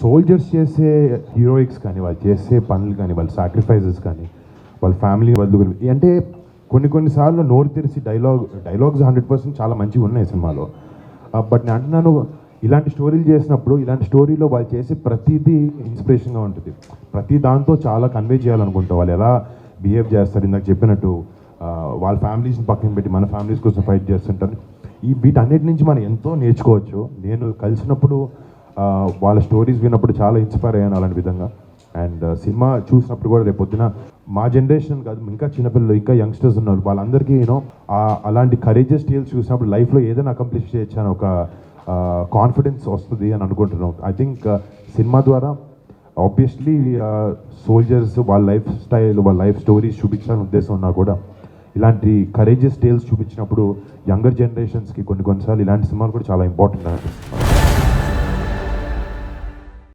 Soldiers చేసే heroics కానీ, వాళ్ళు చేసే పనులు కానీ, వాళ్ళ సాక్రిఫైజెస్ కానీ, వాళ్ళ ఫ్యామిలీ వాళ్ళు అంటే కొన్నిసార్లు నోరు తెరిచి డైలాగ్స్ 100% చాలా మంచిగా ఉన్నాయి సినిమాలో. బట్ నేను అంటున్నాను, ఇలాంటి స్టోరీలు చేసినప్పుడు, ఇలాంటి స్టోరీలో వాళ్ళు చేసే ప్రతిదీ ఇన్స్పిరేషన్గా ఉంటుంది. ప్రతి దాంతో చాలా కన్వే చేయాలనుకుంటారు. వాళ్ళు ఎలా బిహేవ్ చేస్తారు, ఇందాక చెప్పినట్టు వాళ్ళ ఫ్యామిలీస్ని పక్కన పెట్టి మన ఫ్యామిలీస్ కోసం ఫైట్ చేస్తుంటారు. వీటన్నిటి నుంచి మనం ఎంతో నేర్చుకోవచ్చు. నేను కలిసినప్పుడు వాళ్ళ స్టోరీస్ విన్నప్పుడు చాలా ఇన్స్పైర్ అయ్యాను అలాంటి విధంగా. అండ్ సినిమా చూసినప్పుడు కూడా రేపు పొద్దున మా జనరేషన్ కాదు, ఇంకా చిన్నపిల్లలు, ఇంకా యంగ్స్టర్స్ ఉన్నారు, వాళ్ళందరికీ అలాంటి కరేజియస్ టేల్స్ చూసినప్పుడు లైఫ్లో ఏదైనా అకంప్లిష్ చేయొచ్చు అని ఒక కాన్ఫిడెన్స్ వస్తుంది అని అనుకుంటున్నాం. ఐ థింక్ సినిమా ద్వారా ఆబ్వియస్లీ సోల్జర్స్ వాళ్ళ లైఫ్ స్టైల్, వాళ్ళ లైఫ్ స్టోరీస్ చూపించాలని ఉద్దేశం ఉన్నా కూడా ఇలాంటి కరేజియస్ టేల్స్ చూపించినప్పుడు యంగర్ జనరేషన్స్కి కొన్నిసార్లు ఇలాంటి సినిమాలు కూడా చాలా ఇంపార్టెంట్ అనిపిస్తుంది.